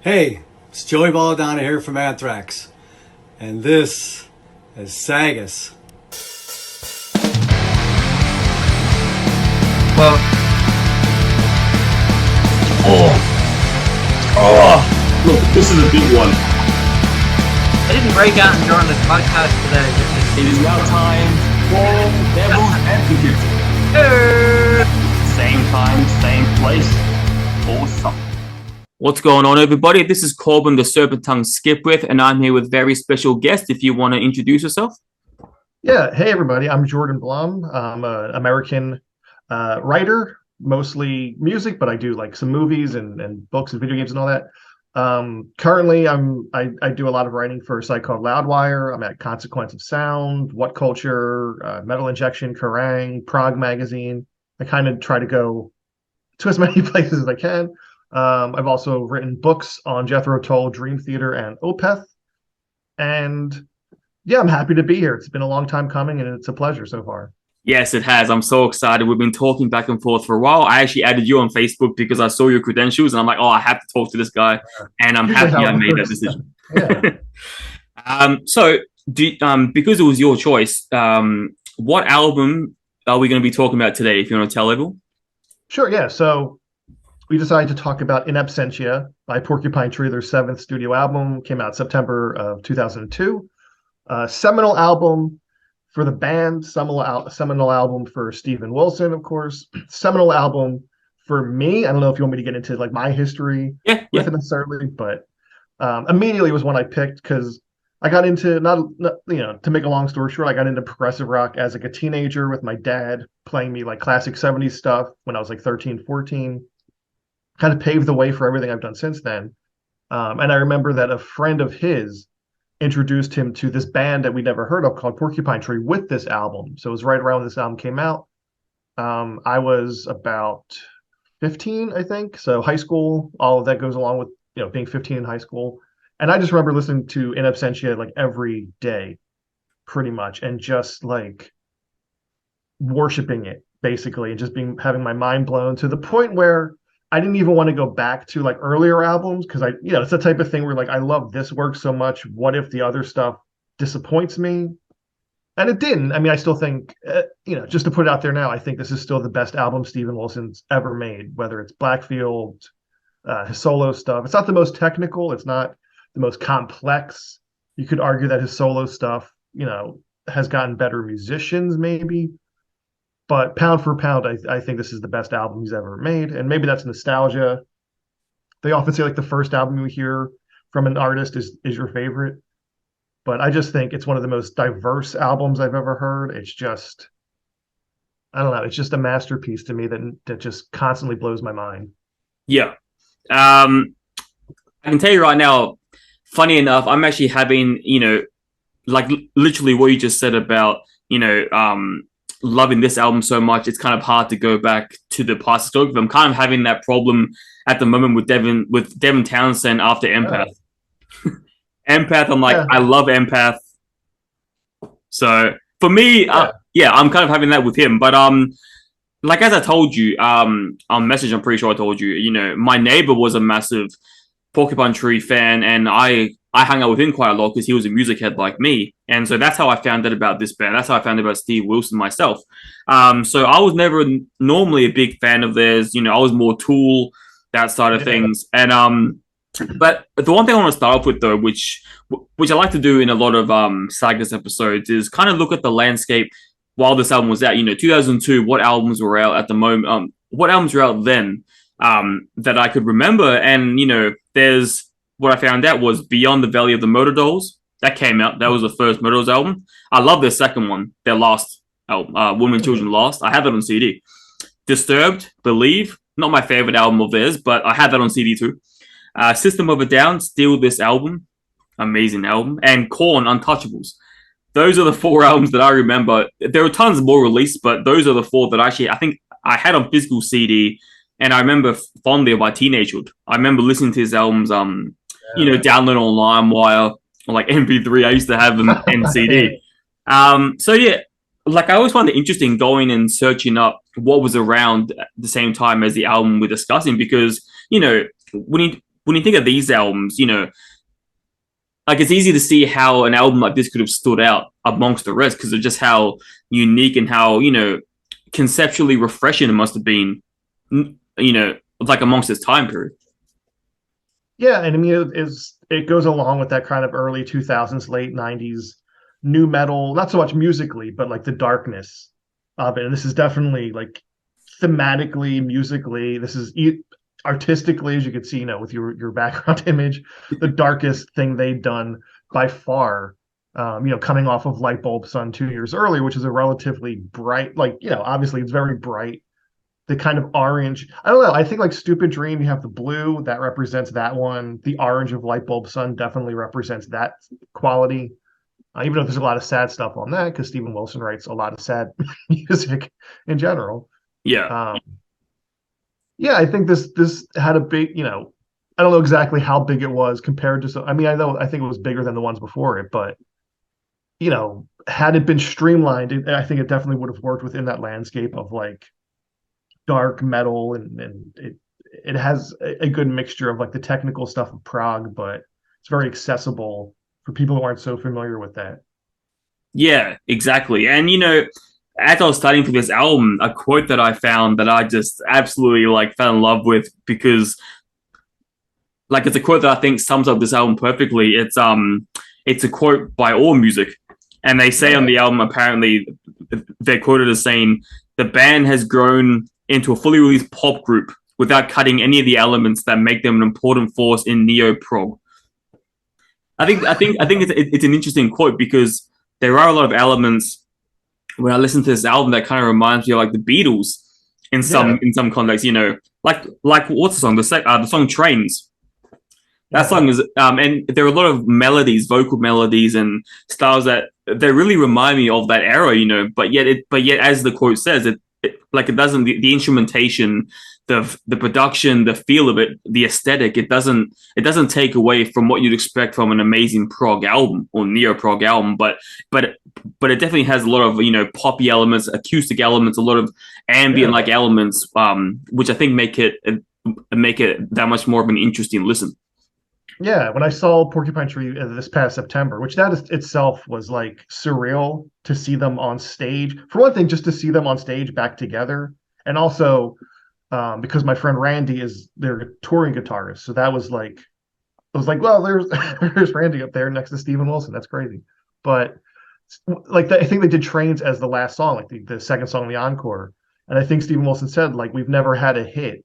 Hey, it's Joey Balladonna here from Anthrax, and this is SAGAS. Well, look, this is a big one. I didn't break out and join the podcast today. It is now time for Devil's Advocate. Same time, same place, awesome. What's going on, everybody? This is Corbin, the Serpent-Tongue Skipwith, and I'm here with very special guest. If you want to introduce yourself. Yeah, hey everybody, I'm Jordan Blum. I'm an American writer, mostly music, but I do like some movies and books and video games and all that. Currently, I do a lot of writing for a site called Loudwire. I'm at Consequence of Sound, What Culture, Metal Injection, Kerrang, Prog Magazine. I kind of try to go to as many places as I can. I've also written books on Jethro Tull, Dream Theater, and Opeth. And yeah, I'm happy to be here. It's been a long time coming, and it's a pleasure so far. Yes, it has. I'm so excited. We've been talking back and forth for a while. I actually added you on Facebook because I saw your credentials, and I'm like, oh, I have to talk to this guy. And I'm happy I made that decision. Because it was your choice, what album are we going to be talking about today, if you want to tell everyone? Sure, yeah. So we decided to talk about In Absentia by Porcupine Tree. Their 7th studio album came out September of 2002. Seminal album for the band, seminal album for Steven Wilson, of course. Seminal album for me. I don't know if you want me to get into like my history with it necessarily, but immediately was one I picked because I got into to make a long story short, I got into progressive rock as like a teenager with my dad playing me like classic 70s stuff when I was like 13, 14. Kind of paved the way for everything I've done since then. And I remember that a friend of his introduced him to this band that we'd never heard of called Porcupine Tree with this album. So it was right around when this album came out. I was about 15, I think. So high school, all of that goes along with, being 15 in high school. And I just remember listening to In Absentia like every day, pretty much, and just like worshiping it basically, and just having my mind blown to the point where I didn't even want to go back to like earlier albums because it's the type of thing where like I love this work so much. What if the other stuff disappoints me? And it didn't. I mean, I still think, just to put it out there now, I think this is still the best album Steven Wilson's ever made, whether it's Blackfield, his solo stuff. It's not the most technical. It's not the most complex. You could argue that his solo stuff, has gotten better musicians maybe. But pound for pound, I think this is the best album he's ever made. And maybe that's nostalgia. They often say like the first album you hear from an artist is your favorite. But I just think it's one of the most diverse albums I've ever heard. It's just, I don't know, it's just a masterpiece to me that just constantly blows my mind. Yeah. I can tell you right now, funny enough, I'm actually having, like literally what you just said about, loving this album so much, it's kind of hard to go back to the past story. I'm kind of having that problem at the moment with Devin Townsend after Empath. Empath, I'm like, I love Empath. So for me, I'm kind of having that with him. But like as I told you, on message, I'm pretty sure I told you, my neighbor was a massive Porcupine Tree fan, and I hung out with him quite a lot because he was a music head like me. And so that's how I found out about this band. That's how I found out about Steve Wilson myself. So I was never normally a big fan of theirs. I was more Tool, that side of things. And but the one thing I want to start off with, though, which I like to do in a lot of SAGAS episodes, is kind of look at the landscape while this album was out. 2002, what albums were out at the moment? What albums were out then that I could remember? And, there's what I found out was Beyond the Valley of the Motor Dolls. That came out. That was the first Motor Dolls album. I love their second one, their last album, Women and Children Lost. I have that on CD. Disturbed, Believe, not my favorite album of theirs, but I had that on CD too. System of a Down, Steal This Album, amazing album. And Korn, Untouchables. Those are the 4 albums that I remember. There were tons more released, but those are the 4 that I think I had on physical CD, and I remember fondly of my teenagehood. I remember listening to his albums, download on LimeWire or like MP3. I used to have them in CD. So yeah, like I always find it interesting going and searching up what was around at the same time as the album we're discussing, because when when you think of these albums, like it's easy to see how an album like this could have stood out amongst the rest because of just how unique and how conceptually refreshing it must have been, like amongst its time period. Yeah, and I mean it goes along with that kind of early 2000s, late 90s new metal, not so much musically, but like the darkness of it. And this is definitely like thematically, musically, this is artistically, as you can see, with your background image, the darkest thing they've done by far. Coming off of Light Bulb Sun 2 years earlier, which is a relatively bright, obviously it's very bright. The kind of orange, I don't know. I think like Stupid Dream, you have the blue that represents that one. The orange of Light Bulb Sun definitely represents that quality. Even though there's a lot of sad stuff on that, because Steven Wilson writes a lot of sad music in general. Yeah. I think this had a big, I don't know exactly how big it was compared to, I think it was bigger than the ones before it, but, had it been streamlined, I think it definitely would have worked within that landscape of like dark metal, and it has a good mixture of like the technical stuff of prog, but it's very accessible for people who aren't so familiar with that. Yeah, exactly. And as I was studying for this album, a quote that I found that I just absolutely like fell in love with, because like it's a quote that I think sums up this album perfectly. It's a quote by AllMusic, and they say on the album, apparently they're quoted as saying, "The band has grown into a fully released pop group without cutting any of the elements that make them an important force in neo prog." I think it's an interesting quote, because there are a lot of elements when I listen to this album that kind of reminds me of like the Beatles in some context. Like what's the song? The song Trains. That song is and there are a lot of melodies, vocal melodies and styles that really remind me of that era. But yet as the quote says, it doesn't, the instrumentation, the production, the feel of it, the aesthetic, it doesn't take away from what you'd expect from an amazing prog album or neo prog album, but it definitely has a lot of poppy elements, acoustic elements, a lot of ambient like elements, which I think make it that much more of an interesting listen. Yeah, when I saw Porcupine Tree this past September, which that itself was like surreal to see them on stage. For one thing, just to see them on stage back together, and also because my friend Randy is their touring guitarist, so that was like, I was like, well, there's Randy up there next to Steven Wilson. That's crazy. But like I think they did Trains as the last song, like the second song in the encore, and I think Steven Wilson said like, we've never had a hit,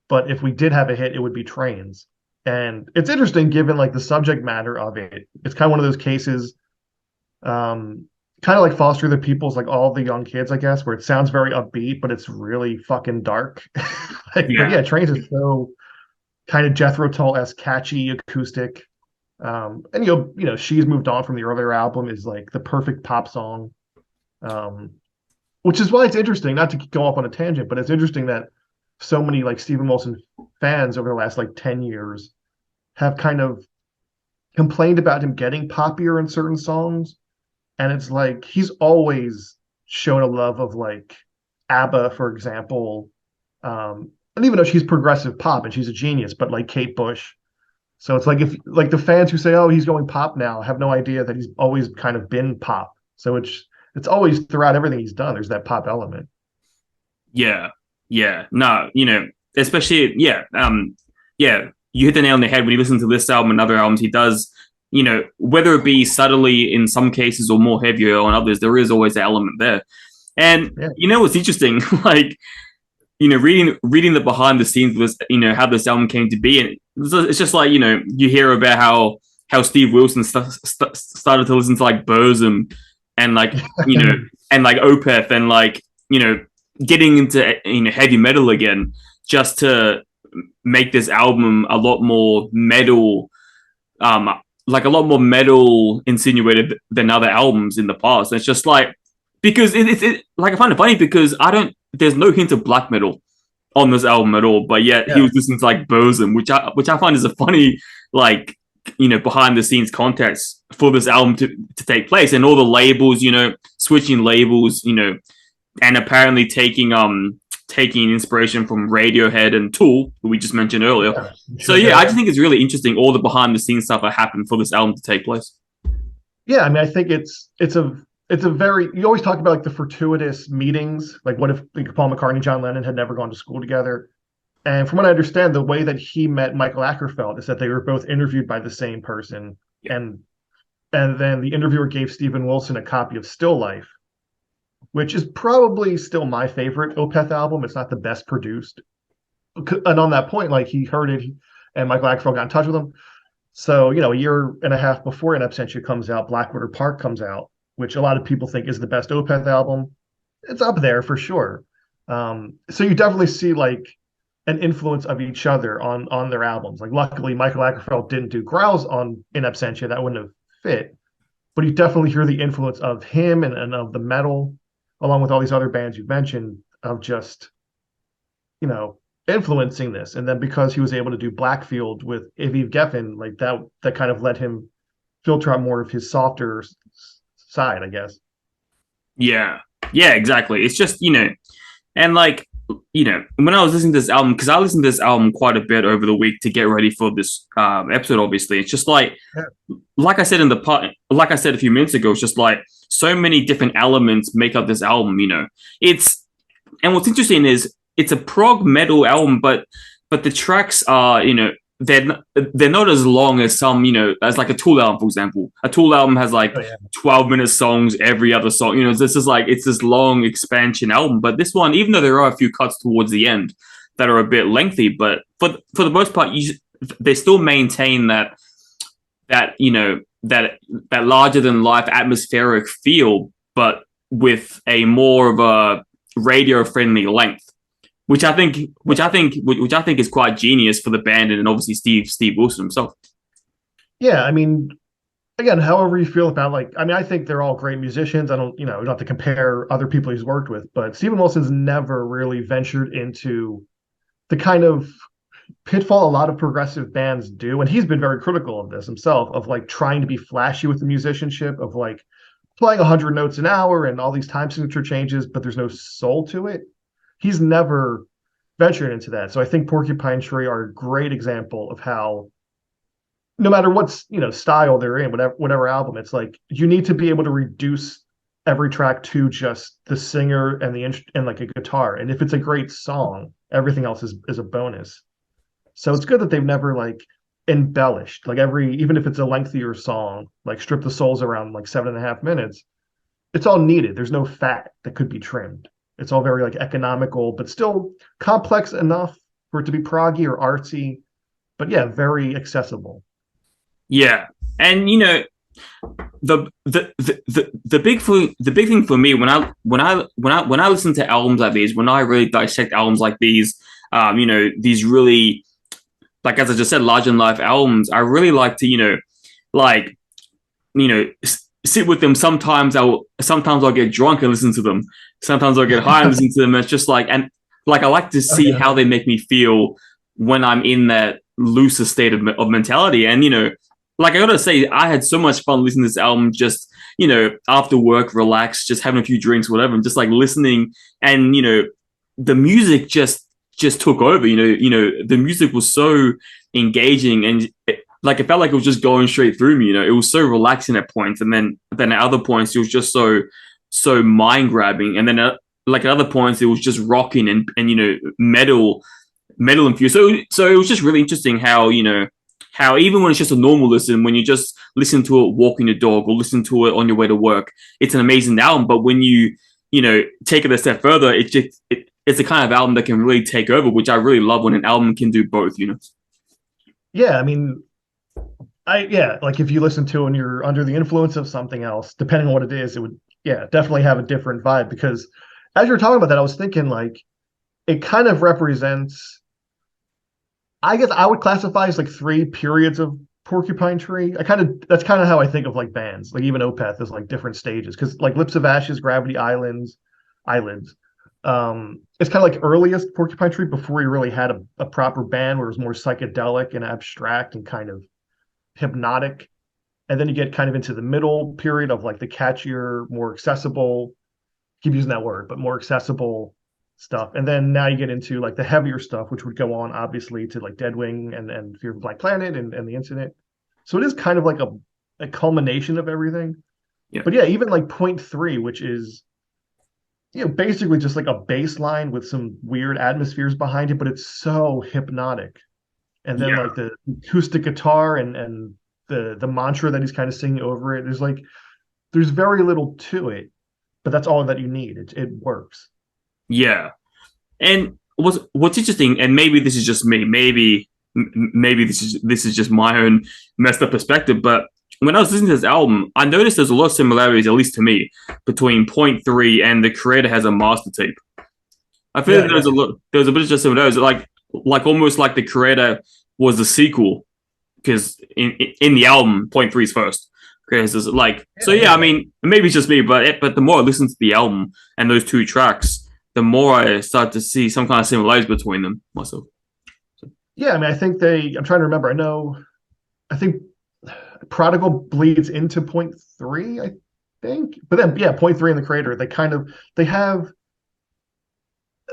but if we did have a hit, it would be Trains. And it's interesting given like the subject matter of it. It's kind of one of those cases, kind of like Foster the People's, like All the Young Kids, I guess, where it sounds very upbeat, but it's really fucking dark. But yeah, Trains is so kind of Jethro Tull-esque, catchy, acoustic. And She's Moved On from the earlier album is like the perfect pop song. Which is why it's interesting, not to go off on a tangent, but it's interesting that so many like Steven Wilson fans over the last like 10 years have kind of complained about him getting poppier in certain songs. And it's like, he's always shown a love of like ABBA, for example. And even though she's progressive pop and she's a genius, but like Kate Bush. So it's like, if like the fans who say, oh, he's going pop now, have no idea that he's always kind of been pop. So it's always throughout everything he's done, there's that pop element. Yeah, no, especially, you hit the nail on the head when you listen to this album and other albums. He does, whether it be subtly in some cases or more heavier on others, there is always an element there. And, what's interesting, like, reading the behind the scenes of this, how this album came to be. And it's just like, you hear about how Steve Wilson started to listen to like Burzum and like, and like Opeth and like, getting into heavy metal again, just to make this album a lot more metal, like a lot more metal insinuated than other albums in the past. And it's just like, because it like, I find it funny because there's no hint of black metal on this album at all, but yet he was listening to like Burzum, which I find is a funny like behind the scenes context for this album to take place, and all the labels, switching labels, and apparently taking taking inspiration from Radiohead and Tool, who we just mentioned earlier. Yeah, So yeah, I just think it's really interesting all the behind the scenes stuff that happened for this album to take place. Yeah, I mean, I think it's a very, you always talk about like the fortuitous meetings, like what if like Paul McCartney, John Lennon had never gone to school together. And from what I understand, the way that he met Michael Ackerfeld is that they were both interviewed by the same person, and then the interviewer gave Steven Wilson a copy of Still Life, which is probably still my favorite Opeth album. It's not the best produced. And on that point, like he heard it and Michael Ackerfeld got in touch with him. So, a year and a half before In Absentia comes out, Blackwater Park comes out, which a lot of people think is the best Opeth album. It's up there for sure. So you definitely see like an influence of each other on their albums. Like luckily Michael Ackerfeld didn't do growls on In Absentia. That wouldn't have fit. But you definitely hear the influence of him and of the metal, along with all these other bands you've mentioned, of just, influencing this. And then because he was able to do Blackfield with Aviv Geffen, like that kind of let him filter out more of his softer side, I guess. Yeah, exactly. It's just, and like, when I was listening to this album, because I listened to this album quite a bit over the week to get ready for this episode, obviously, it's just like, like I said like I said a few minutes ago, it's just like so many different elements make up this album, and what's interesting is it's a prog metal album, but the tracks are, they're not as long as some, as like a Tool album, for example. A Tool album has like 12-minute songs, every other song. This is like, it's this long expansion album. But this one, even though there are a few cuts towards the end that are a bit lengthy, but for the most part, they still maintain that larger than life atmospheric feel, but with a more of a radio friendly length. Which I think is quite genius for the band and obviously Steve Wilson himself. Yeah, I mean, again, however you feel about I think they're all great musicians. I don't, not have to compare other people he's worked with, but Steven Wilson's never really ventured into the kind of pitfall a lot of progressive bands do, and he's been very critical of this himself, of like trying to be flashy with the musicianship, of like playing 100 notes an hour and all these time signature changes, but there's no soul to it. He's never ventured into that. So I think Porcupine Tree are a great example of how, no matter what style they're in, whatever album, it's like you need to be able to reduce every track to just the singer and and like a guitar. And if it's a great song, everything else is a bonus. So it's good that they've never like embellished, like even if it's a lengthier song, like strip the souls around like 7.5 minutes. It's all needed. There's no fat that could be trimmed. It's all very like economical, but still complex enough for it to be proggy or artsy, but yeah, very accessible. Yeah, and the big thing for me when I listen to albums like these, when I really dissect albums like these, these really, like as I just said, larger than life albums, I really like to sit with them. Sometimes I'll get drunk and listen to them. Sometimes I'll get high and listen to them. It's just like, and like I like to see how they make me feel when I'm in that looser state of mentality. And like I gotta say, I had so much fun listening to this album. Just after work, relaxed, just having a few drinks, whatever, and just like listening. And the music just took over. The music was so engaging and. It felt like it was just going straight through me. It was so relaxing at points, and then at other points it was just so mind grabbing, and then at other points it was just rocking and metal infused. So it was just really interesting how how even when it's just a normal listen, when you just listen to it walking your dog or listen to it on your way to work, it's an amazing album. But when you take it a step further, it's the kind of album that can really take over, which I really love when an album can do both. Yeah, I mean. Like if you listen to and you're under the influence of something else, depending on what it is, it would, definitely have a different vibe. Because as you're talking about that, I was thinking like it kind of represents, I guess I would classify as like 3 periods of Porcupine Tree. That's kind of how I think of like bands, like even Opeth is like different stages. Because like Lips of Ashes, Gravity Islands, it's kind of like earliest Porcupine Tree before he really had a proper band where it was more psychedelic and abstract and kind of hypnotic. And then you get kind of into the middle period of like the catchier, more accessible, keep using that word, but more accessible stuff. And then now you get into like the heavier stuff, which would go on obviously to like Deadwing and Fear of Black Planet and the Incident. So it is kind of like a culmination of everything. Yeah. But yeah, even like Point 3, which is basically just like a bass line with some weird atmospheres behind it, but it's so hypnotic. And then like the acoustic guitar and the mantra that he's kind of singing over it, there's very little to it, but that's all that you need. It works. Yeah. And what's interesting, and maybe this is just me, maybe this is just my own messed up perspective, but when I was listening to this album, I noticed there's a lot of similarities, at least to me, between Point 3 and The Creator Has a Master Tape. I feel like there was a bit of similarities, like almost like The Creator was the sequel, because in the album, Point 3 is first. I mean, maybe it's just me, but the more I listen to the album and those two tracks, the more I start to see some kind of similarities between them myself. Yeah, I mean, I think I'm trying to remember. I think Prodigal bleeds into Point 3, I think. But then, yeah, Point 3 and The Creator, they have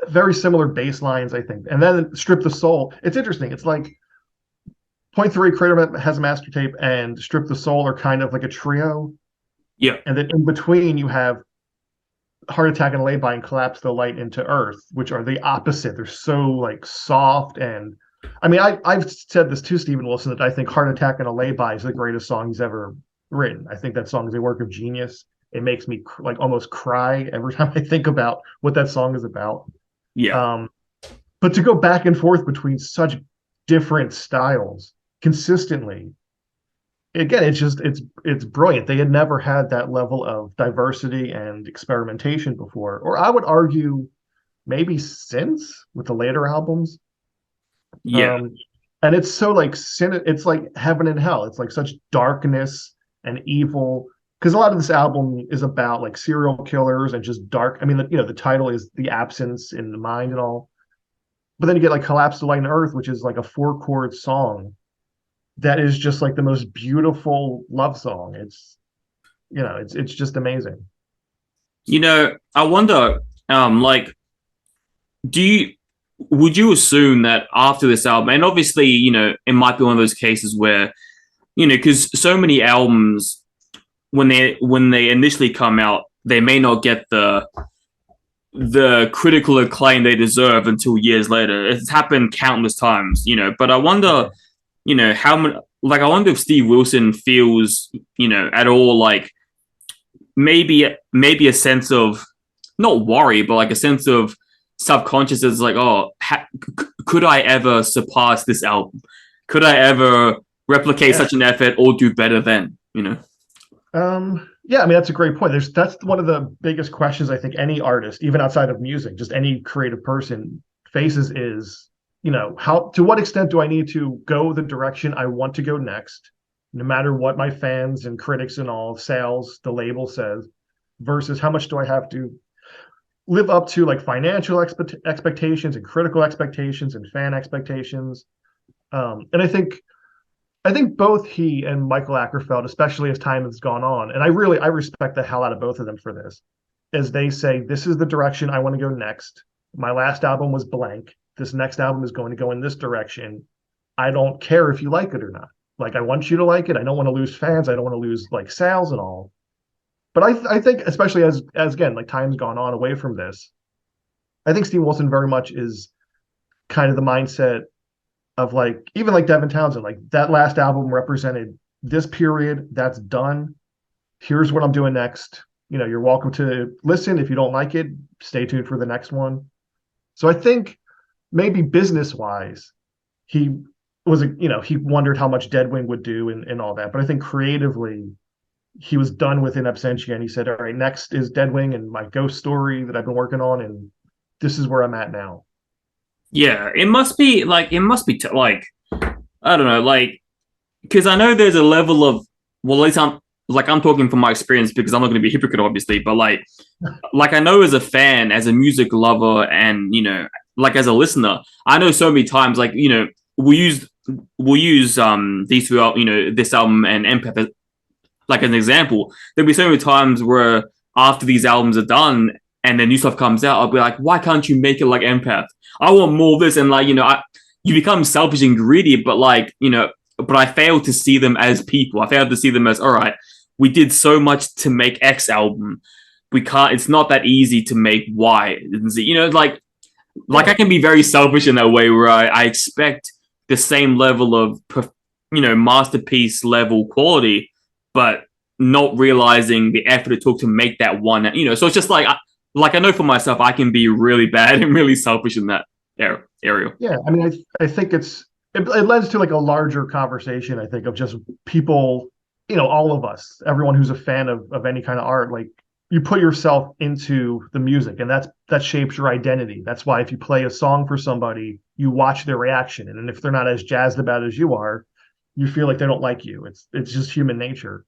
very similar bass lines, I think. And then Strip the Soul. It's interesting. It's like Point 3, Creator Has a Master Tape, and Strip the Soul are kind of like a trio. Yeah. And then in between, you have Heart Attack and Lay-By and Collapse the Light into Earth, which are the opposite. They're so like soft. And I mean, I've said this to Steven Wilson that I think Heart Attack and a Lay-By is the greatest song he's ever written. I think that song is a work of genius. It makes me like almost cry every time I think about what that song is about. Yeah. But to go back and forth between such different styles consistently, again, it's brilliant. They had never had that level of diversity and experimentation before, or I would argue maybe since, with the later albums. Yeah. And it's so like it's like heaven and hell. It's like such darkness and evil, because a lot of this album is about like serial killers and just dark. I mean, the title is The Absence in the Mind and all, but then you get like Collapse the Light and Earth, which is like a 4-chord song that is just like the most beautiful love song. It's just amazing. I wonder, would you assume that after this album, and obviously, it might be one of those cases where, because so many albums, when they initially come out, they may not get the critical acclaim they deserve until years later. It's happened countless times, but I wonder, how many, I wonder if Steve Wilson feels, at all like maybe a sense of not worry, but like a sense of subconscious is like, could I ever surpass this album? Could I ever replicate such an effort or do better than, Yeah, I mean, that's a great point. That's one of the biggest questions I think any artist, even outside of music, just any creative person faces is, to what extent do I need to go the direction I want to go next, no matter what my fans and critics and all sales, the label says, versus how much do I have to live up to like financial expectations and critical expectations and fan expectations. And I think both he and Michael Ackerfeld, especially as time has gone on, and I respect the hell out of both of them for this, as they say, this is the direction I want to go next. My last album was blank. This next album is going to go in this direction. I don't care if you like it or not. Like, I want you to like it. I don't want to lose fans. I don't want to lose like sales and all. But I think, especially as again, like time's gone on away from this, I think Steve Wilson very much is kind of the mindset of like, even like Devin Townsend, like that last album represented this period, that's done. Here's what I'm doing next. You're welcome to listen. If you don't like it, stay tuned for the next one. So I think maybe business wise, he wondered how much Deadwing would do and all that. But I think creatively, he was done with In Absentia, and he said, all right, next is Deadwing and my ghost story that I've been working on, and this is where I'm at now. Yeah, it must be I don't know, because I know there's a level of, well, at least I'm talking from my experience, because I'm not going to be a hypocrite, obviously, but I know as a fan, as a music lover, and, as a listener, I know so many times, we'll use these throughout, this album and Empath like an example. There'll be so many times where after these albums are done and then new stuff comes out, I'll be like, why can't you make it like Empath? I want more of this. And like, you become selfish and greedy, but like, but I fail to see them as people. I fail to see them as, all right, we did so much to make X album. It's not that easy to make Y. Like I can be very selfish in that way where I expect the same level of, masterpiece level quality, but not realizing the effort it took to make that one, so it's just like I know for myself, I can be really bad and really selfish in that area. Yeah. I mean, I think it lends to like a larger conversation, I think, of just people, all of us, everyone who's a fan of any kind of art, like you put yourself into the music, and that shapes your identity. That's why if you play a song for somebody, you watch their reaction. And if they're not as jazzed about it as you are, you feel like they don't like you. It's just human nature.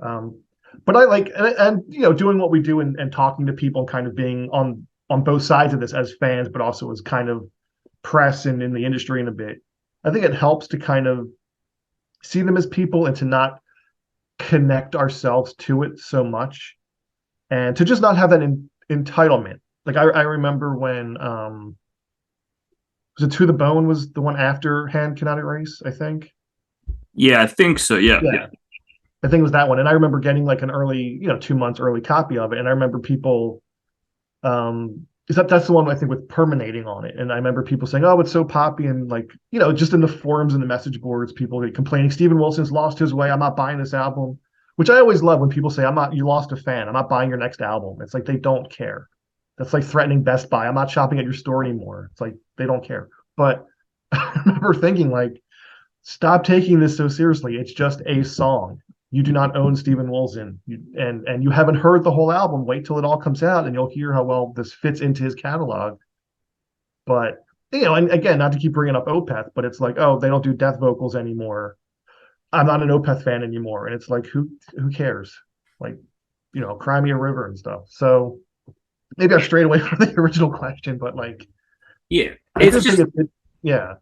But I like, and doing what we do and talking to people and kind of being on both sides of this as fans, but also as kind of press and in the industry in a bit. I think it helps to kind of see them as people and to not connect ourselves to it so much, and to just not have that entitlement. Like I remember when was it To the Bone was the one after Hand Cannot Erase, I think. Yeah, I think so. Yeah. I think it was that one. And I remember getting like an early, 2 months early copy of it. And I remember people, that's the one I think with Permanating on it. And I remember people saying, oh, it's so poppy. And like, just in the forums and the message boards, people get complaining, Steven Wilson's lost his way. I'm not buying this album, which I always love when people say, you lost a fan. I'm not buying your next album. It's like, they don't care. That's like threatening Best Buy. I'm not shopping at your store anymore. It's like, they don't care. But I remember thinking like, stop taking this so seriously. It's just a song. You do not own Steven Wilson, and you haven't heard the whole album. Wait till it all comes out, and you'll hear how well this fits into his catalog. But and again, not to keep bringing up Opeth, but it's like, oh, they don't do death vocals anymore. I'm not an Opeth fan anymore, and it's like, who cares? Like, Cry Me a River and stuff. So maybe I strayed away from the original question, but like, yeah, it's just yeah.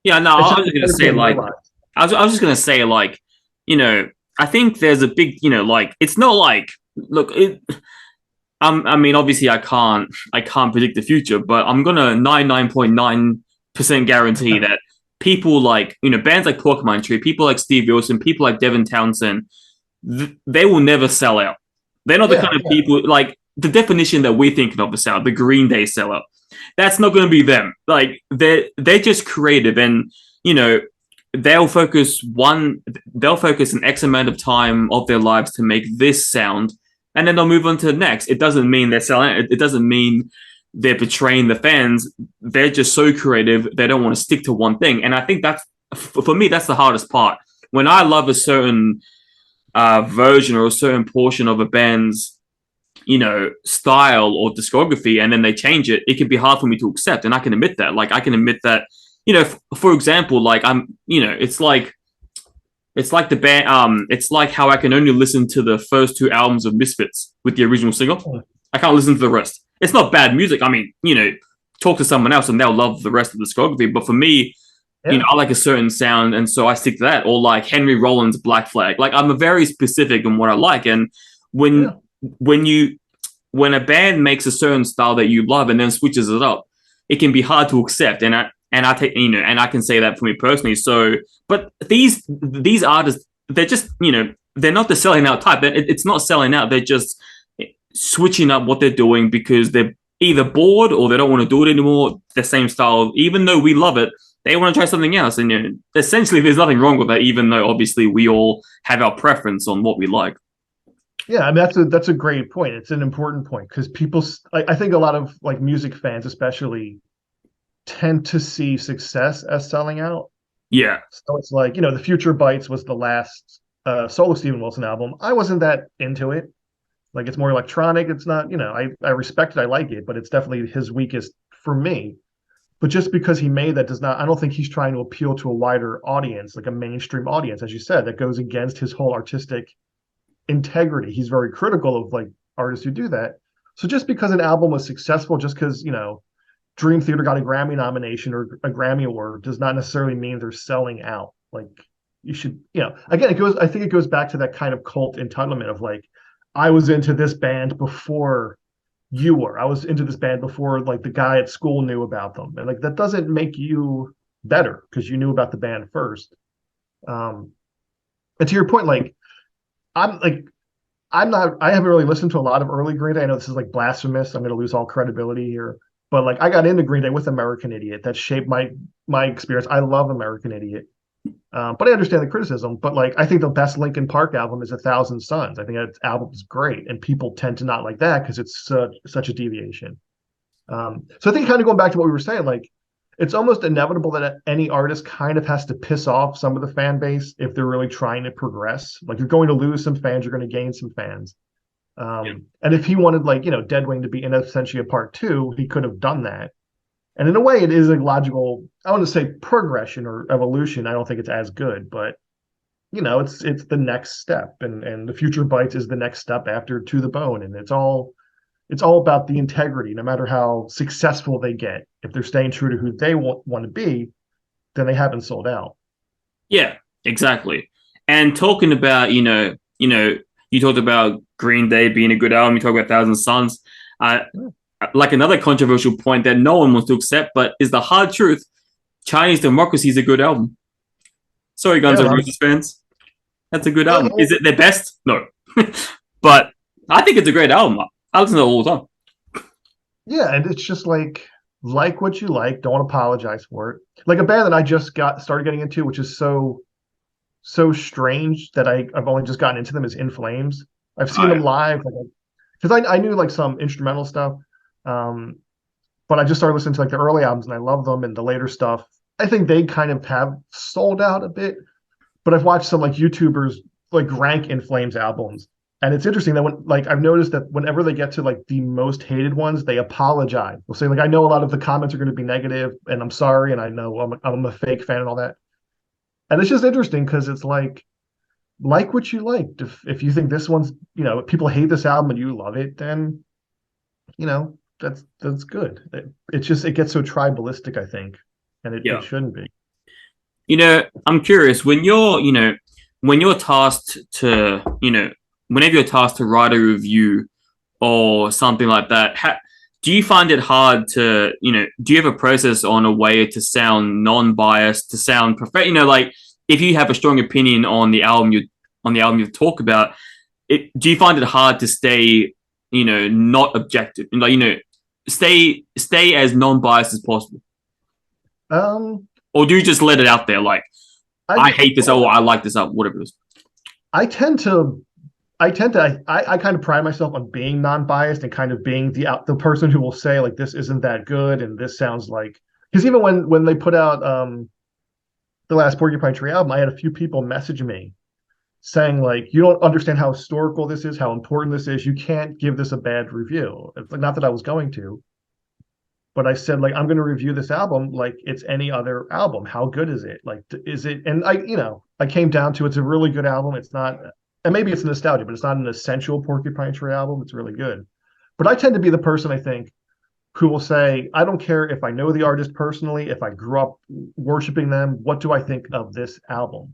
Yeah, no, I was just gonna say like, I was just gonna say like, I think there's a big, it's not like, look, I mean, obviously I can't predict the future, but I'm gonna 99.9% guarantee that people like, bands like Porcupine Tree, people like Steve Wilson, people like Devin Townsend, they will never sell out. They're not the kind of people, like, the definition that we're thinking of a sellout, the Green Day sellout. That's not going to be them. Like they're just creative, and they'll focus an X amount of time of their lives to make this sound, and then they'll move on to the next. It doesn't mean they're selling. It doesn't mean they're betraying the fans. They're just so creative. They don't want to stick to one thing, and I think that's for me. That's the hardest part. When I love a certain version or a certain portion of a band's style or discography, and then they change it, it can be hard for me to accept. And I can admit that. Like, I can admit that, for example, like it's like the band, it's like how I can only listen to the first two albums of Misfits with the original singer. I can't listen to the rest. It's not bad music. I mean, talk to someone else and they'll love the rest of the discography. But for me, I like a certain sound, and so I stick to that. Or like Henry Rollins' Black Flag. Like, I'm very specific in what I like. And when a band makes a certain style that you love and then switches it up, it can be hard to accept. And I take, and I can say that for me personally. So, but these artists, they're just, they're not the selling out type. It's not selling out. They're just switching up what they're doing because they're either bored or they don't want to do it anymore. The same style, even though we love it, they want to try something else. And essentially, there's nothing wrong with that, even though obviously we all have our preference on what we like. Yeah, I mean, that's a great point. It's an important point because people, I think a lot of like music fans especially tend to see success as selling out. Yeah. So it's like, The Future Bites was the last solo Steven Wilson album. I wasn't that into it. Like, it's more electronic. It's not, I respect it. I like it, but it's definitely his weakest for me. But just because he made that I don't think he's trying to appeal to a wider audience, like a mainstream audience, as you said, that goes against his whole artistic integrity. He's very critical of like artists who do that. So just because an album was successful, just because Dream Theater got a Grammy nomination or a Grammy award, does not necessarily mean they're selling out. Like, you should, again, I think it goes back to that kind of cult entitlement of like, I was into this band before you were. I was into this band before like the guy at school knew about them, and like that doesn't make you better because you knew about the band first. And to your point, like I'm like I haven't really listened to a lot of early Green Day. I know this is like blasphemous. I'm going to lose all credibility here. But like I got into Green Day with American Idiot. That shaped my experience. I love American Idiot. But I understand the criticism. But like I think the best Linkin Park album is A Thousand Suns. I think that album is great. And people tend to not like that because it's such a deviation. So I think kind of going back to what we were saying, like it's almost inevitable that any artist kind of has to piss off some of the fan base if they're really trying to progress. Like you're going to lose some fans, you're going to gain some fans. And if he wanted like, Deadwing to be in Absentia Part 2, he could have done that. And in a way it is a logical, I want to say progression or evolution. I don't think it's as good, but it's the next step, and the Future Bites is the next step after To the Bone. And it's all about the integrity. No matter how successful they get, if they're staying true to who they want to be, then they haven't sold out. Yeah, exactly. And talking about, you talked about Green Day being a good album. You talk about Thousand Suns. Like another controversial point that no one wants to accept, but is the hard truth: Chinese Democracy is a good album. Sorry, Guns N' Roses fans. That's a good album. Is it their best? No. But I think it's a great album. I listen to it all the time. Yeah, and it's just like what you like. Don't apologize for it. Like a band that I just started getting into, which is so strange that I've only just gotten into them, is In Flames. I've seen them live, because I knew like some instrumental stuff, but I just started listening to like the early albums and I love them, and the later stuff I think they kind of have sold out a bit. But I've watched some like YouTubers like rank In Flames albums. And it's interesting that I've noticed that whenever they get to like the most hated ones, they apologize. They'll say like, I know a lot of the comments are going to be negative, and I'm sorry, and I know I'm a fake fan and all that. And it's just interesting because it's like what you like. If you think this one's, people hate this album and you love it, then that's good. It gets so tribalistic, I think, and it shouldn't be. I'm curious when you're tasked to whenever you're tasked to write a review or something like that, do you find it hard to, do you have a process on a way to sound non-biased, to sound professional? Like if you have a strong opinion on the album you talk about, do you find it hard to stay, not objective, stay as non-biased as possible? Or do you just let it out there? Like, I hate this, or I like this album, whatever it is. I kind of pride myself on being non-biased and kind of being the person who will say like, this isn't that good and this sounds like, because even when they put out the last Porcupine Tree album, I had a few people message me saying like, you don't understand how historical this is, how important this is. You can't give this a bad review. It's like, not that I was going to, but I said like, I'm going to review this album like it's any other album. How good is it? Like, is it? And I came down to, it's a really good album. It's not. And maybe it's nostalgia, but it's not an essential Porcupine Tree album. It's really good. But I tend to be the person, I think, who will say, I don't care if I know the artist personally, if I grew up worshiping them, what do I think of this album?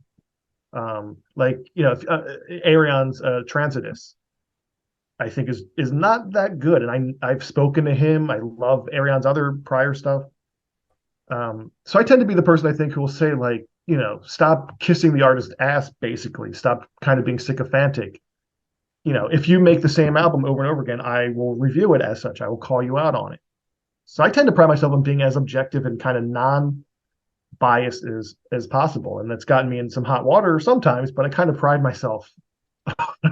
Arian's Transitus, I think is not that good. And I've spoken to him. I love Arian's other prior stuff. So I tend to be the person, I think, who will say like, stop kissing the artist's ass, basically. Stop kind of being sycophantic. If you make the same album over and over again, I will review it as such. I will call you out on it. So I tend to pride myself on being as objective and kind of non-biased as possible. And that's gotten me in some hot water sometimes, but I kind of pride myself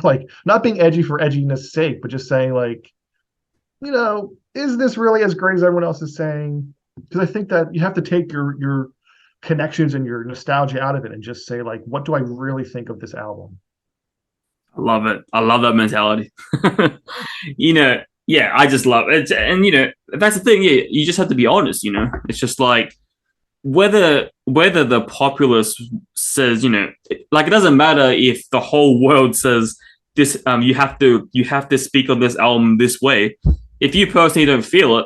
like not being edgy for edginess sake, but just saying like, is this really as great as everyone else is saying? Because I think that you have to take your connections and your nostalgia out of it and just say like, what do I really think of this album? I love it. I love that mentality. I just love it. And that's the thing. Yeah, you just have to be honest. It's just like whether the populace says, like it doesn't matter if the whole world says this. You have to speak on this album this way. If you personally don't feel it,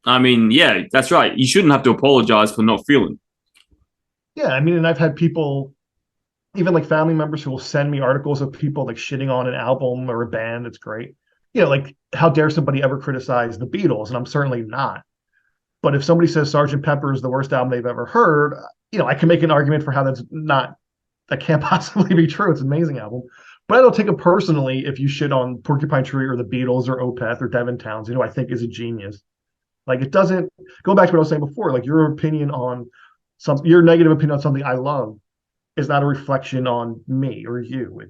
I mean, yeah, that's right. You shouldn't have to apologize for not feeling. Yeah, I mean, and I've had people, even like family members, who will send me articles of people like shitting on an album or a band. It's great. like how dare somebody ever criticize the Beatles? And I'm certainly not. But if somebody says Sgt. Pepper is the worst album they've ever heard, I can make an argument for how that can't possibly be true. It's an amazing album. But I don't take it personally if you shit on Porcupine Tree or the Beatles or Opeth or Devin Townsend, who I think is a genius. Like, it doesn't go back to what I was saying before. Like, your negative opinion on something I love is not a reflection on me or you.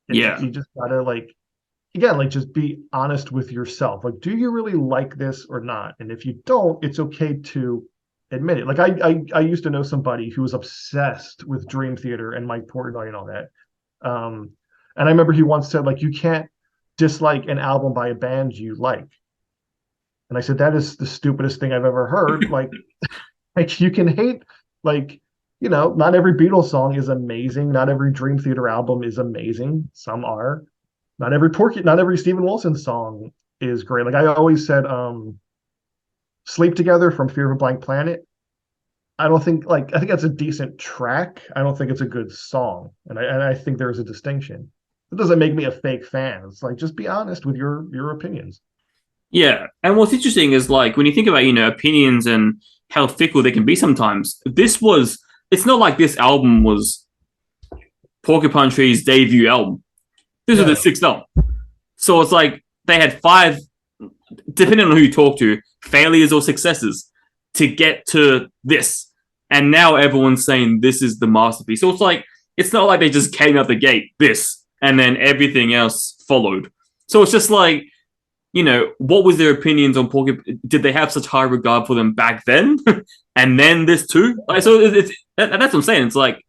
You just gotta just be honest with yourself. Like, do you really like this or not? And if you don't, it's okay to admit it. Like, I used to know somebody who was obsessed with Dream Theater and Mike Portnoy and all that. And I remember he once said, like, you can't dislike an album by a band you like. And I said, that is the stupidest thing I've ever heard. Like you can hate, not every Beatles song is amazing. Not every Dream Theater album is amazing. Some are. Not every Steven Wilson song is great. Like I always said, Sleep Together from Fear of a Blank Planet. I think that's a decent track. I don't think it's a good song. And I think there's a distinction. It doesn't make me a fake fan. It's like, just be honest with your opinions. Yeah. And what's interesting is, like, when you think about, opinions and how fickle they can be sometimes, it's not like this album was Porcupine Tree's debut album. This is the sixth album. So it's like they had 5, depending on who you talk to, failures or successes to get to this. And now everyone's saying this is the masterpiece. So it's not like they just came out the gate, this, and then everything else followed. So it's just like, what was their opinions on Porcupine? Did they have such high regard for them back then? And then this too? So that's what I'm saying. It's like,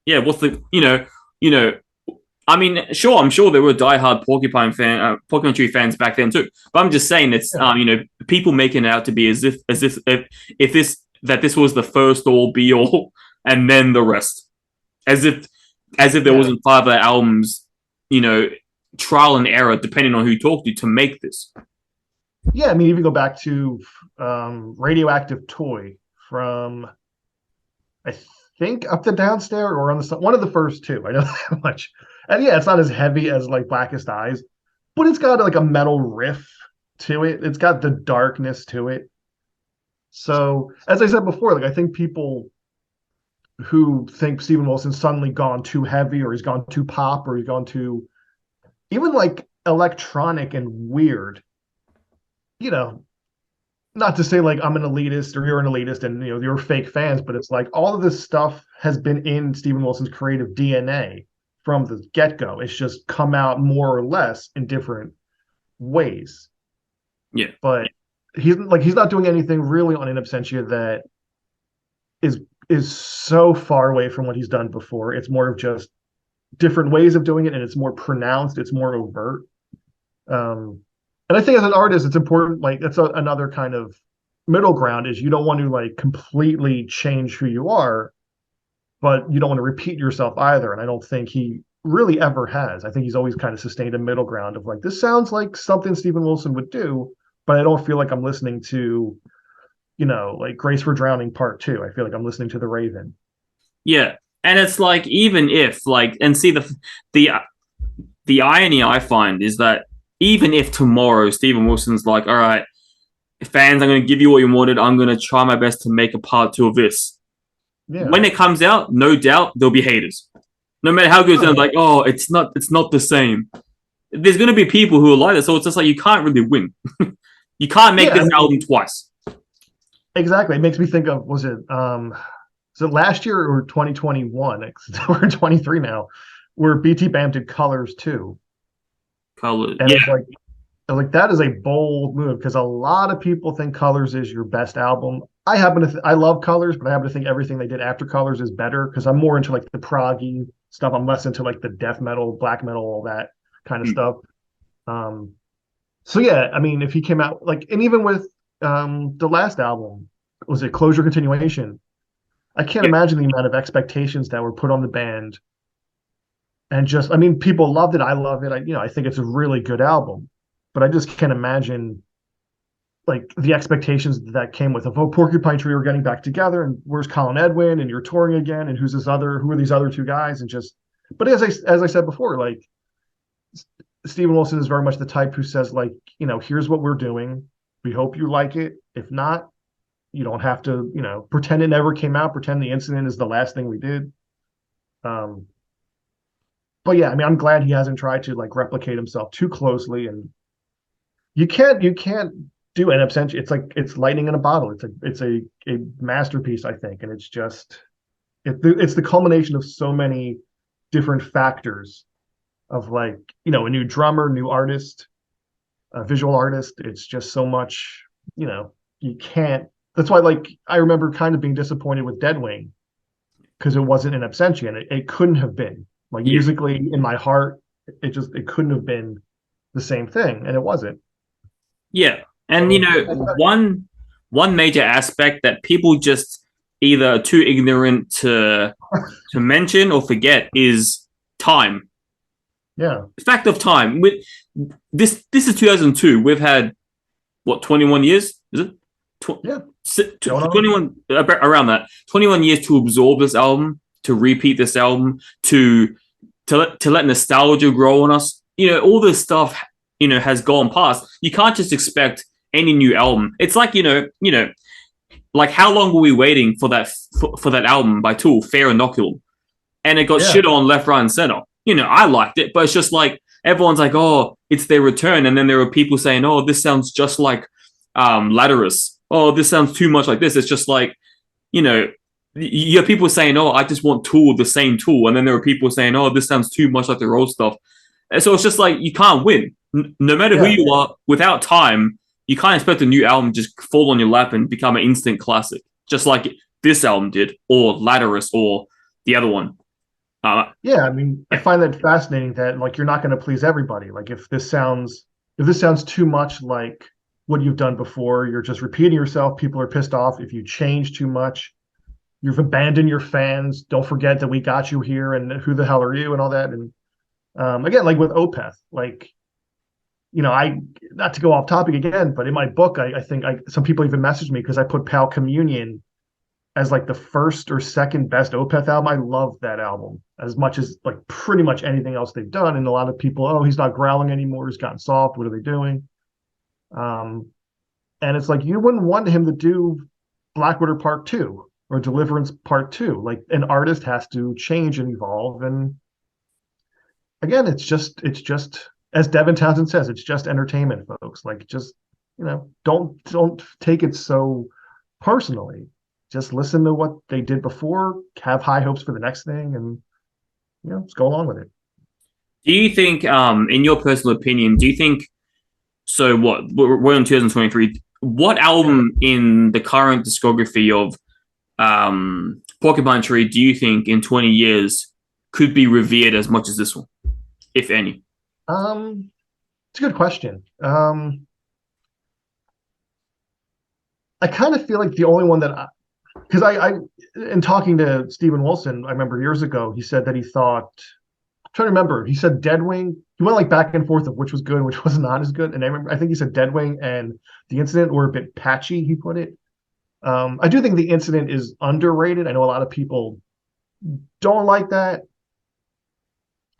what's the, I mean, sure, I'm sure there were diehard Porcupine Tree fans back then too. But I'm just saying it's, people making it out to be as if this was the first all be all, and then the rest, as if there wasn't 5 other albums, trial and error depending on who you talk to make this. Yeah, I mean, if you go back to Radioactive Toy from, I think, Up the Downstairs or on the one of the first 2. I know that much. And yeah, it's not as heavy as like Blackest Eyes, but it's got like a metal riff to it. It's got the darkness to it. So, as I said before, like, I think people who think Steven Wilson's suddenly gone too heavy, or he's gone too pop, or he's gone too even like electronic and weird, not to say like I'm an elitist or you're an elitist and you're fake fans, but it's like all of this stuff has been in Steven Wilson's creative DNA from the get-go. It's just come out more or less in different ways. Yeah. But he's not doing anything really on In Absentia that is so far away from what he's done before. It's more of just different ways of doing it, and it's more pronounced, it's more overt. And I think as an artist, it's important, like, that's another kind of middle ground, is you don't want to like completely change who you are, but you don't want to repeat yourself either. And I don't think he really ever has. I think he's always kind of sustained a middle ground of like, this sounds like something Steven Wilson would do, but I don't feel like I'm listening to, like Grace for Drowning Part 2. I feel like I'm listening to The Raven. Yeah. And it's like, even if, like, and see, the irony I find is that even if tomorrow Steven Wilson's like, all right, fans, I'm going to give you what you wanted. I'm going to try my best to make a part 2 of this. Yeah. When it comes out, no doubt there'll be haters. No matter how good it's like, oh, it's not the same. There's going to be people who are like that. So it's just like, you can't really win. You can't make this album twice. Exactly. It makes me think of, was it last year or 2021? We're in 23 now, where BT Bam did Colors 2. Colors, and it's like that is a bold move, because a lot of people think Colors is your best album. I love Colors, but I happen to think everything they did after Colors is better, because I'm more into like the proggy stuff. I'm less into like the death metal, black metal, all that kind of stuff. So yeah, I mean, if he came out like, and even with the last album, was it Closure Continuation? I can't imagine the amount of expectations that were put on the band. And just, I mean, people loved it. I love it. I think it's a really good album, but I just can't imagine like the expectations that came with it. Oh, Porcupine Tree, we're getting back together, and where's Colin Edwin, and you're touring again, and who are these other 2 guys, and just, but as I said before, like, Steven Wilson is very much the type who says, like, here's what we're doing. We hope you like it. If not, you don't have to, pretend it never came out, pretend the incident is the last thing we did. But yeah, I mean, I'm glad he hasn't tried to like replicate himself too closely. And you can't do an Absentia. It's lightning in a bottle. It's a masterpiece, I think. And it's just, it's the culmination of so many different factors of like, a new drummer, new artist, a visual artist. It's just so much, you can't. That's why, like, I remember kind of being disappointed with Deadwing because it wasn't an Absentia, and it couldn't have been. Like, musically, in my heart, it couldn't have been the same thing, and it wasn't. Yeah, and one major aspect that people just either are too ignorant to mention or forget is time. Yeah, the fact of time. This is 2002. We've had what, 21 years? Is it? Yeah. 21 around that. 21 years to absorb this album, to repeat this album, to let nostalgia grow on us. All this stuff, has gone past. You can't just expect any new album. It's like, like how long were we waiting for that album by Tool, Fair Inoculum? And it got shit on left, right, and center. I liked it, but it's just like everyone's like, oh, it's their return. And then there were people saying, oh, this sounds just like Latterus. Oh, this sounds too much like this. It's just like, you have people saying, oh, I just want Tool, the same Tool. And then there are people saying, oh, this sounds too much like their old stuff. And so it's just like, you can't win. No matter who you are, without time, you can't expect a new album to just fall on your lap and become an instant classic, just like this album did, or Latterus, or the other one. I mean, I find that fascinating that, like, you're not going to please everybody. Like, if this sounds too much like what you've done before, you're just repeating yourself. People are pissed off. If you change too much, you've abandoned your fans. Don't forget that we got you here, and who the hell are you, and all that. And again, like with Opeth, like, I, not to go off topic again, but in my book, I think some people even messaged me because I put Pal Communion as like the first or second best Opeth album. I love that album as much as like pretty much anything else they've done. And a lot of people, oh, he's not growling anymore. He's gotten soft. What are they doing? And it's like, you wouldn't want him to do Blackwater Part 2 or Deliverance Part 2. Like, an artist has to change and evolve. And again, it's just, as Devin Townsend says, it's just entertainment, folks. Like, just, don't take it so personally. Just listen to what they did before, have high hopes for the next thing, and just go along with it. Do you think, in your personal opinion, so what, we're in 2023, what album in the current discography of Porcupine Tree do you think in 20 years could be revered as much as this one, if any? It's a good question. I kind of feel like the only one that because I in talking to Steven Wilson, I remember years ago, he said that he thought, I'm trying to remember, he said Deadwing, he went like back and forth of which was good, which was not as good. And I think he said Deadwing and The Incident were a bit patchy, he put it. I do think The Incident is underrated. I know a lot of people don't like that.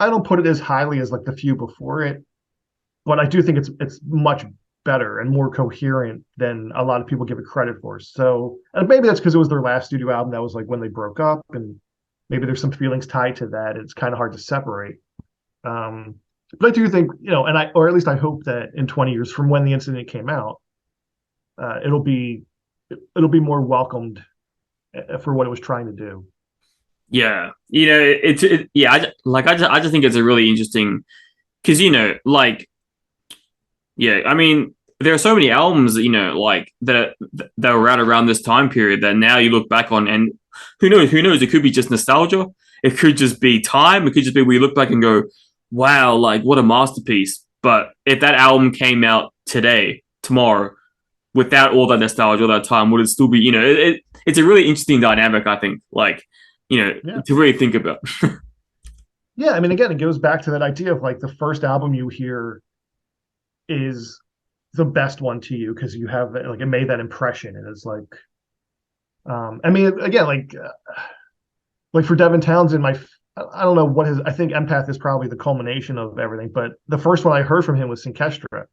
I don't put it as highly as like the few before it, but I do think it's much better and more coherent than a lot of people give it credit for. So, and maybe that's because it was their last studio album. That was like when they broke up, and maybe there's some feelings tied to that. It's kind of hard to separate. But I do think, or at least I hope that in 20 years from when The Incident came out, it'll be more welcomed for what it was trying to do. Yeah, I just think it's a really interesting, because I mean, there are so many albums, that were out around this time period that now you look back on, and who knows? It could be just nostalgia. It could just be time. It could just be we look back and go, wow, like, what a masterpiece. But if that album came out tomorrow, without all that nostalgia, all that time, would it still be, it's a really interesting dynamic, I think, to really think about. Yeah, I mean, again, it goes back to that idea of like the first album you hear is the best one to you because you have like it made that impression, and it's like I mean, again, like for Devin Townsend, I don't know what his. I think Empath is probably the culmination of everything. But the first one I heard from him was Synkestra,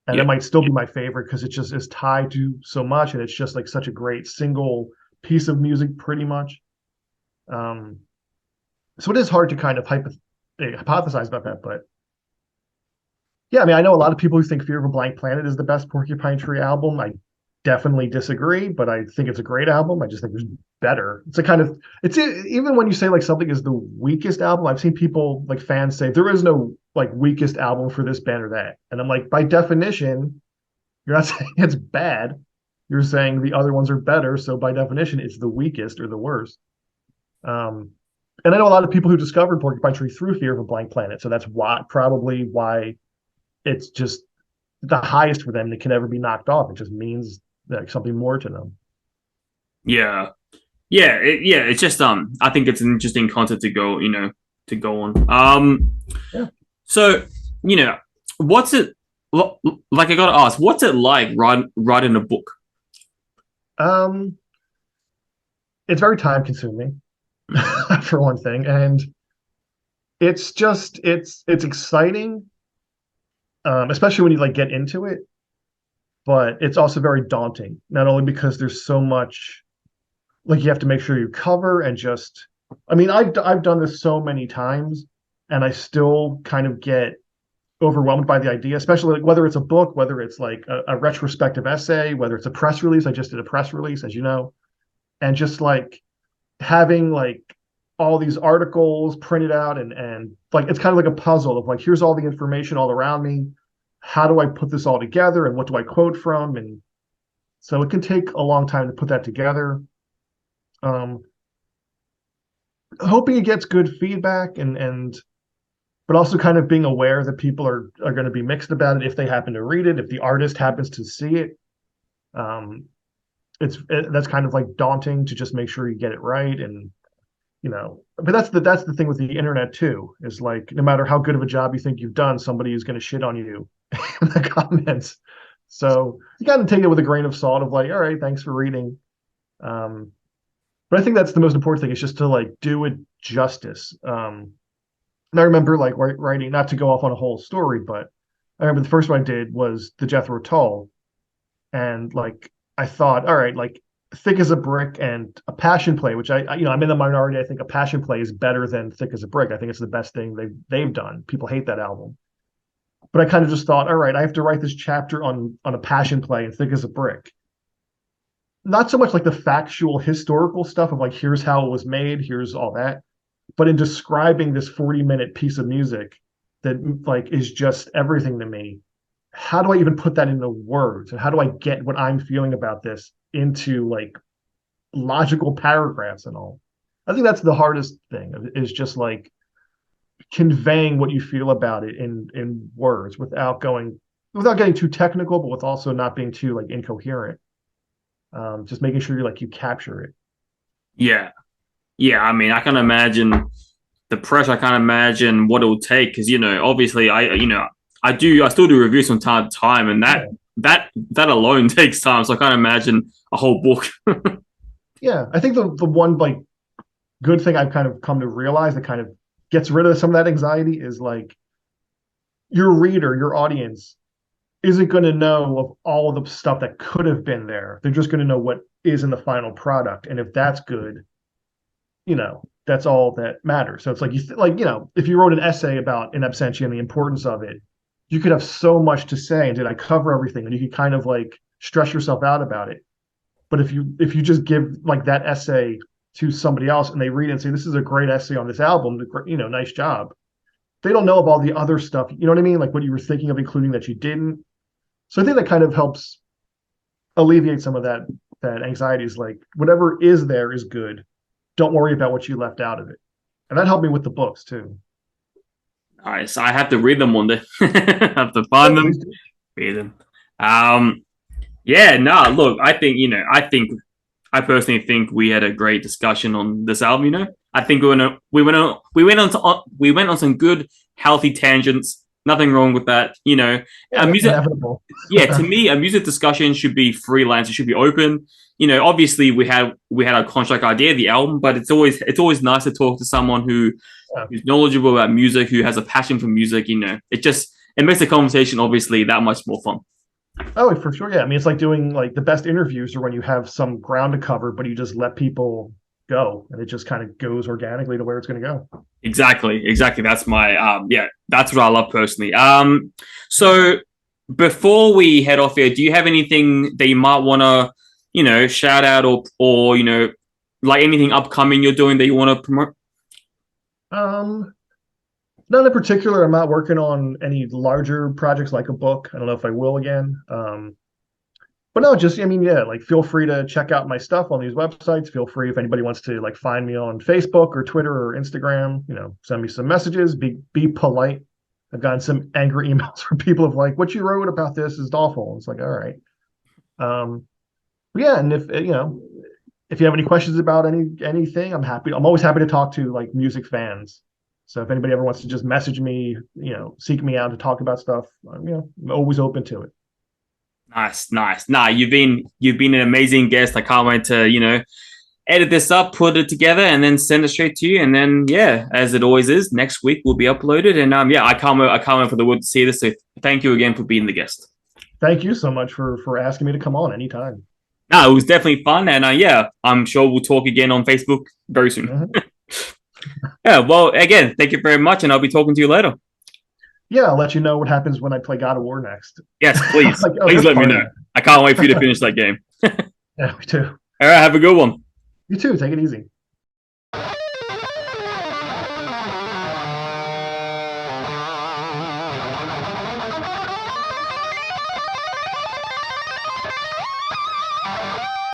and it might still be my favorite because it just is tied to so much, and it's just like such a great single piece of music, pretty much. So it is hard to kind of hypothesize about that, but yeah, I mean, I know a lot of people who think Fear of a Blank Planet is the best Porcupine Tree album. I definitely disagree, but I think it's a great album. I just think there's better. It's even when you say like something is the weakest album, I've seen people like fans say there is no like weakest album for this band or that. And I'm like, by definition, you're not saying it's bad. You're saying the other ones are better. So by definition, it's the weakest or the worst. And I know a lot of people who discovered Porcupine Tree through Fear of a Blank Planet. So that's probably why it's just the highest for them that can ever be knocked off. It just means like something more to them. Yeah. It's just I think it's an interesting concept to go on. Yeah. So what's it like? I gotta ask, what's it like writing a book? It's very time consuming, for one thing, and it's exciting, especially when you like get into it. But it's also very daunting, not only because there's so much, like you have to make sure you cover and just. I mean, I've done this so many times, and I still kind of get overwhelmed by the idea, especially like whether it's a book, whether it's like a retrospective essay, whether it's a press release. I just did a press release, as you know, and just like having like all these articles printed out and like it's kind of like a puzzle of like here's all the information all around me. How do I put this all together and what do I quote from? And so it can take a long time to put that together. Hoping it gets good feedback and but also kind of being aware that people are going to be mixed about it if they happen to read it, if the artist happens to see it. That's kind of like daunting to just make sure you get it right. And but that's the thing with the internet too, is like no matter how good of a job you think you've done, somebody is going to shit on you in the comments. So you got to take it with a grain of salt of like, all right, thanks for reading. But I think that's the most important thing, is just to like do it justice. And I remember like writing, not to go off on a whole story, but I remember the first one I did was the Jethro Tull, and like I thought, all right, like Thick as a Brick and A Passion Play, which I'm in the minority. I think A Passion Play is better than Thick as a Brick. I think it's the best thing they've done. People hate that album, but I kind of just thought, all right, I have to write this chapter on A Passion Play and Thick as a Brick. Not so much like the factual historical stuff of like here's how it was made, here's all that, but in describing this 40-minute piece of music that like is just everything to me. How do I even put that into words, and how do I get what I'm feeling about this into like logical paragraphs and all? I think that's the hardest thing, is just like conveying what you feel about it in words without getting too technical, but with also not being too like incoherent. Just making sure you capture it. Yeah. I mean, I can imagine the pressure. I can't imagine what it will take, because obviously I still do reviews from time to time, and that alone takes time. So I can't imagine a whole book. Yeah, I think the one like good thing I've kind of come to realize that kind of gets rid of some of that anxiety is like your reader, your audience isn't going to know of all of the stuff that could have been there. They're just going to know what is in the final product, and if that's good, that's all that matters. So it's like if you wrote an essay about In Absentia and the importance of it, you could have so much to say, and did I cover everything? And you could kind of like stress yourself out about it. But if you just give like that essay to somebody else and they read it and say, this is a great essay on this album, nice job. They don't know of all the other stuff, you know what I mean? Like what you were thinking of including that you didn't. So I think that kind of helps alleviate some of that anxiety, is like whatever is there is good. Don't worry about what you left out of it. And that helped me with the books too. All right, so I have to read them one day. I have to find them, read them. Look, I personally think we had a great discussion on this album. I think we went on some good, healthy tangents. nothing wrong with that. You know, Yeah, music. inevitable. Yeah, to me, a music discussion should be freelance. It should be open. You know, obviously we had our contract idea, the album, but it's always nice to talk to someone who's knowledgeable about music, who has a passion for music. You know, it makes the conversation obviously that much more fun. Oh, for sure. Yeah. I mean, it's like doing like the best interviews are when you have some ground to cover, but you just let people go and it just kind of goes organically to where it's going to go. Exactly. That's my that's what I love personally. So before we head off here, do you have anything that you might want to, you know, shout out or you know, like anything upcoming you're doing that you want to promote? None in particular. I'm not working on any larger projects like a book. I don't know if I will again. But no, just, I mean, yeah, like feel free to check out my stuff on these websites. Feel free if anybody wants to like find me on Facebook or Twitter or Instagram, you know, send me some messages, be polite. I've gotten some angry emails from people of like, what you wrote about this is awful. It's like, all right. Yeah. And if, you know, if you have any questions about anything, I'm always happy to talk to like music fans. So if anybody ever wants to just message me, you know, seek me out to talk about stuff, you know, I'm always open to it. Nice. Nah, you've been an amazing guest. I can't wait to, you know, edit this up, put it together, and then send it straight to you. And then, yeah, as it always is, next week will be uploaded. And I can't wait for the world to see this. So thank you again for being the guest. Thank you so much for asking me to come on anytime. No, it was definitely fun. And I'm sure we'll talk again on Facebook very soon. Mm-hmm. Yeah, well, again, thank you very much, and I'll be talking to you later. Yeah, I'll let you know what happens when I play God of War next. Yes, please. Like, please let me know. I can't wait for you to finish that game. Yeah, me too. All right, have a good one. You too. Take it easy.